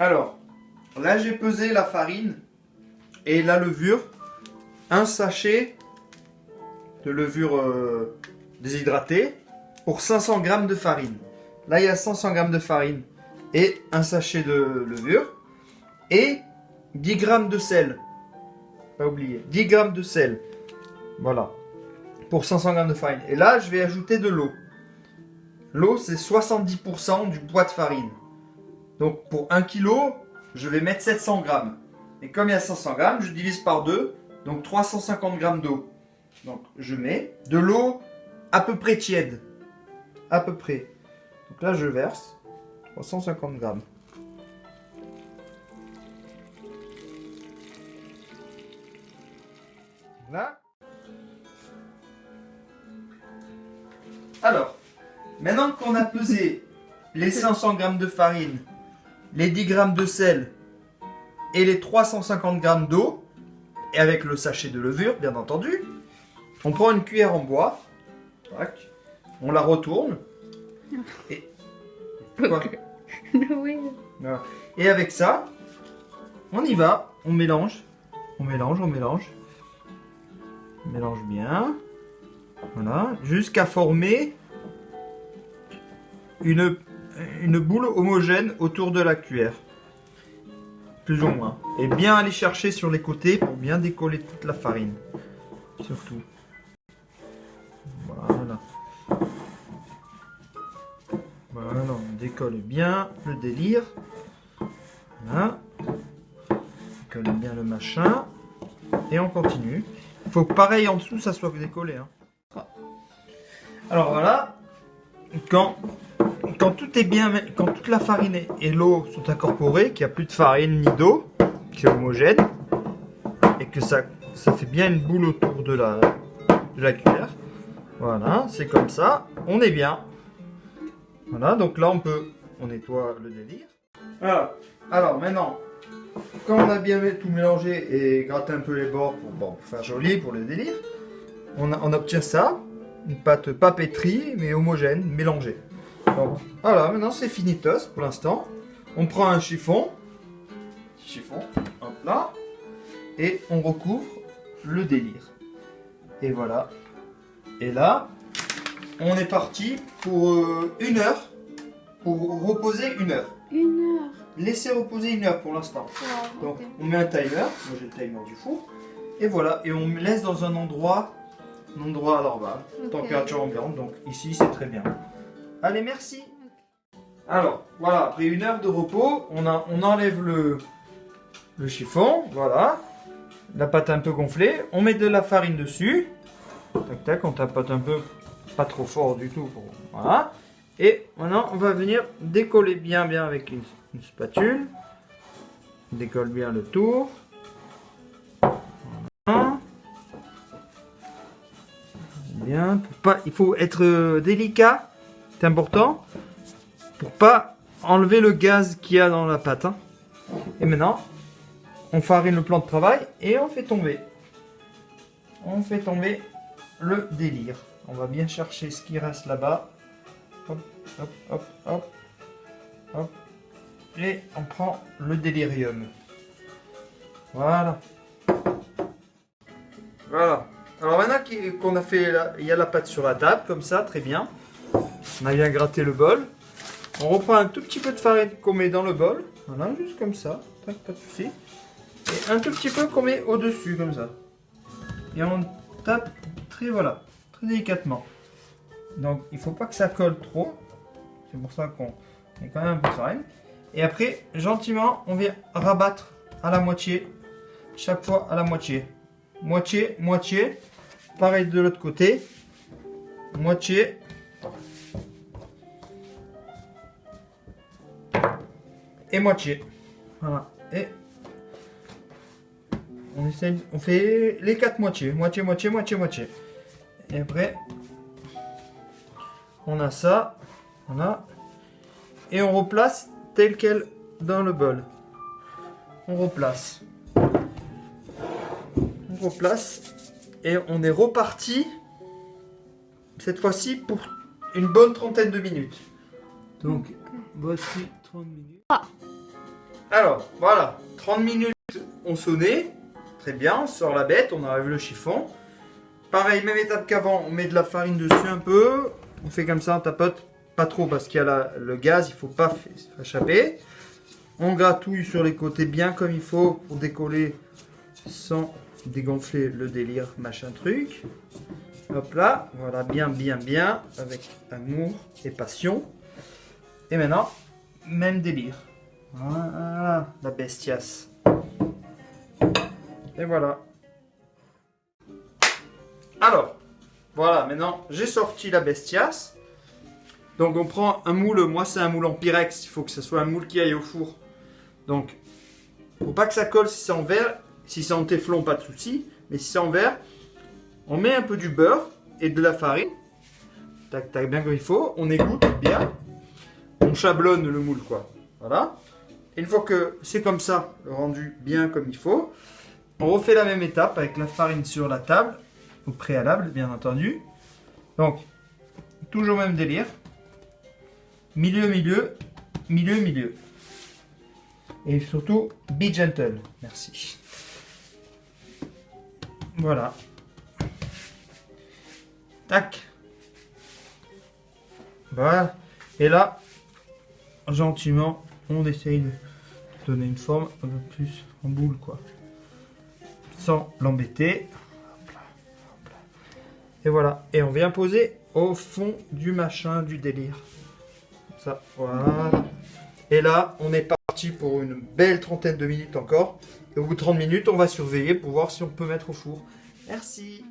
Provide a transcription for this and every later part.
Alors, là j'ai pesé la farine et la levure. Un sachet de levure déshydratée pour 500 g de farine. Là il y a 500 g de farine et un sachet de levure et 10 g de sel. Pas oublier, 10 g de sel. Voilà, pour 500 g de farine. Et là je vais ajouter de l'eau. L'eau c'est 70% du poids de farine. Donc pour 1 kg, je vais mettre 700 g. Et comme il y a 500 g, je divise par 2, donc 350 g d'eau. Donc je mets de l'eau à peu près tiède. À peu près. Donc là je verse 350 g. Là. Alors, maintenant qu'on a pesé les 500 g de farine, les 10 g de sel et les 350 g d'eau, et avec le sachet de levure, bien entendu, on prend une cuillère en bois, tac, on la retourne, et, quoi Oui. voilà. Et avec ça, on y va, on mélange, on mélange, on mélange, on mélange bien, voilà, jusqu'à former une boule homogène autour de la cuillère. Plus ou moins. Et bien aller chercher sur les côtés pour bien décoller toute la farine. Surtout. Voilà. Voilà, on décolle bien le délire. Voilà. On décolle bien le machin. Et on continue. Il faut que pareil en dessous ça soit décollé. Hein. Alors voilà. Quand tout est bien, quand toute la farine et l'eau sont incorporées, qu'il n'y a plus de farine ni d'eau, qui est homogène, et que ça fait bien une boule autour de la cuillère. Voilà, c'est comme ça, on est bien. Voilà, donc là on nettoie le délire. Voilà, alors maintenant, quand on a bien tout mélangé et gratté un peu les bords pour faire joli pour le délire, on obtient ça, une pâte pas pétrie mais homogène, mélangée. Donc voilà, maintenant c'est finitos pour l'instant. On prend un chiffon, hop là, et on recouvre le délire. Et voilà. Et là, on est parti pour 1 heure, pour reposer 1 heure. 1 heure. Laissez reposer 1 heure pour l'instant. Wow, Donc okay. on met un timer, moi j'ai le timer du four, et voilà, et on me laisse dans un endroit normal, Okay. température ambiante, donc ici c'est très bien. Allez, merci. Alors, voilà, après 1 heure de repos, on enlève le chiffon, voilà. La pâte un peu gonflée, on met de la farine dessus. Tac, tac, on tapote un peu, pas trop fort du tout. Voilà. Et maintenant, on va venir décoller bien avec une spatule. On décolle bien le tour. Voilà. Bien, il faut être délicat, c'est important. Pour pas enlever le gaz qu'il y a dans la pâte. Hein. Et maintenant, on farine le plan de travail et on fait tomber. On fait tomber le délire. On va bien chercher ce qui reste là-bas. Hop, hop, hop, hop, hop. Et on prend le délirium. Voilà. Voilà. Alors maintenant qu'on a fait, il y a la pâte sur la table, comme ça, très bien. On a bien gratté le bol. On reprend un tout petit peu de farine qu'on met dans le bol. Voilà, juste comme ça. Pas de souci. Et un tout petit peu qu'on met au-dessus, comme ça. Et on tape très délicatement. Donc, il ne faut pas que ça colle trop. C'est pour ça qu'on met quand même un peu de farine. Et après, gentiment, on vient rabattre à la moitié. Chaque fois à la moitié. Moitié, moitié. Pareil de l'autre côté. Moitié. Et moitié. Voilà. Et on fait les 4 moitiés. Moitié, moitié, moitié, moitié. Et après, on a ça. Voilà. Et on replace tel quel dans le bol. On replace. On replace. Et on est reparti. Cette fois-ci pour une bonne trentaine de minutes. Donc, voici 30 minutes. Alors, voilà, 30 minutes ont sonné. Très bien, on sort la bête, on enlève le chiffon. Pareil, même étape qu'avant, on met de la farine dessus un peu. On fait comme ça, on tapote. Pas trop parce qu'il y a le gaz, il ne faut pas échapper. On gratouille sur les côtés bien comme il faut pour décoller sans dégonfler le délire, machin truc. Hop là, voilà, bien, bien, bien, avec amour et passion. Et maintenant, même délire. Voilà, la bestiasse. Et voilà. Alors, voilà, maintenant j'ai sorti la bestiasse. Donc on prend un moule, moi c'est un moule en pyrex, il faut que ce soit un moule qui aille au four. Donc, faut pas que ça colle si c'est en verre. Si c'est en téflon, pas de souci. Mais si c'est en verre, on met un peu du beurre et de la farine. Tac, tac, bien comme il faut. On égoutte bien. On chablonne le moule, quoi. Voilà. Et une fois que c'est comme ça, le rendu bien comme il faut, on refait la même étape avec la farine sur la table, au préalable, bien entendu. Donc, toujours même délire. Milieu, milieu, milieu, milieu. Et surtout, be gentle. Merci. Voilà. Tac. Voilà. Et là, gentiment, on essaye de donner une forme un peu plus en boule, quoi. Sans l'embêter. Et voilà. Et on vient poser au fond du machin, du délire. Ça, voilà. Et là, on est parti pour une belle trentaine de minutes encore. Et au bout de 30 minutes, on va surveiller pour voir si on peut mettre au four. Merci.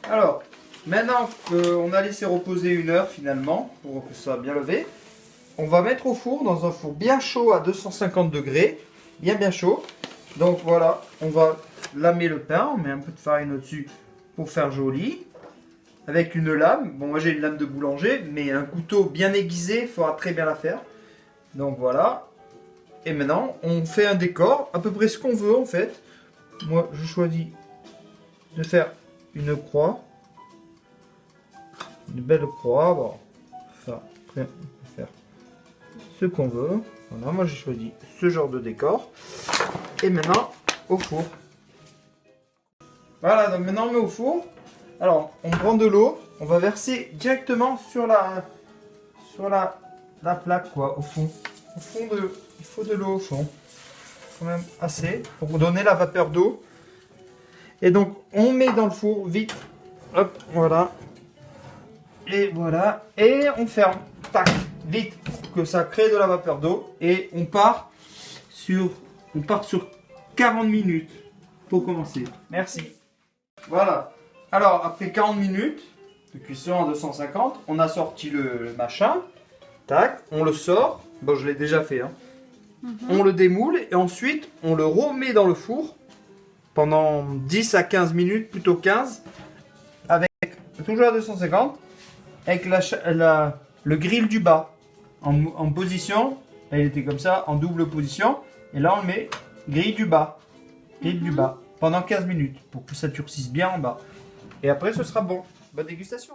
Alors, maintenant qu'on a laissé reposer 1 heure finalement, pour que ça soit bien levé, on va mettre au four dans un four bien chaud à 250 degrés, bien chaud. Donc voilà, on va lamer le pain, on met un peu de farine au-dessus pour faire joli. Avec une lame, bon moi j'ai une lame de boulanger, mais un couteau bien aiguisé, il faudra très bien la faire. Donc voilà. Et maintenant, on fait un décor, à peu près ce qu'on veut en fait. Moi, je choisis de faire une croix. Une belle croix. Bon, ça, après, on peut faire ce qu'on veut. Voilà, moi j'ai choisi ce genre de décor. Et maintenant, au four. Voilà, donc maintenant on met au four. Alors, on prend de l'eau, on va verser directement sur la plaque, quoi, au fond. Au fond il faut de l'eau au fond. Quand même assez pour donner la vapeur d'eau. Et donc, on met dans le four vite. Hop, voilà. Et voilà. Et on ferme. Tac, vite, pour que ça crée de la vapeur d'eau. Et on part sur 40 minutes pour commencer. Merci. Voilà. Alors, après 40 minutes de cuisson à 250, on a sorti le machin. Tac, on le sort. Bon, je l'ai déjà fait. Hein. On le démoule et ensuite, on le remet dans le four pendant 10 à 15 minutes, plutôt 15, avec toujours à 250, avec le grill du bas en position. Là, il était comme ça, en double position. Et là, on le met grill du bas. Grill du bas pendant 15 minutes pour que ça durcisse bien en bas. Et après, ce sera bon. Bonne dégustation.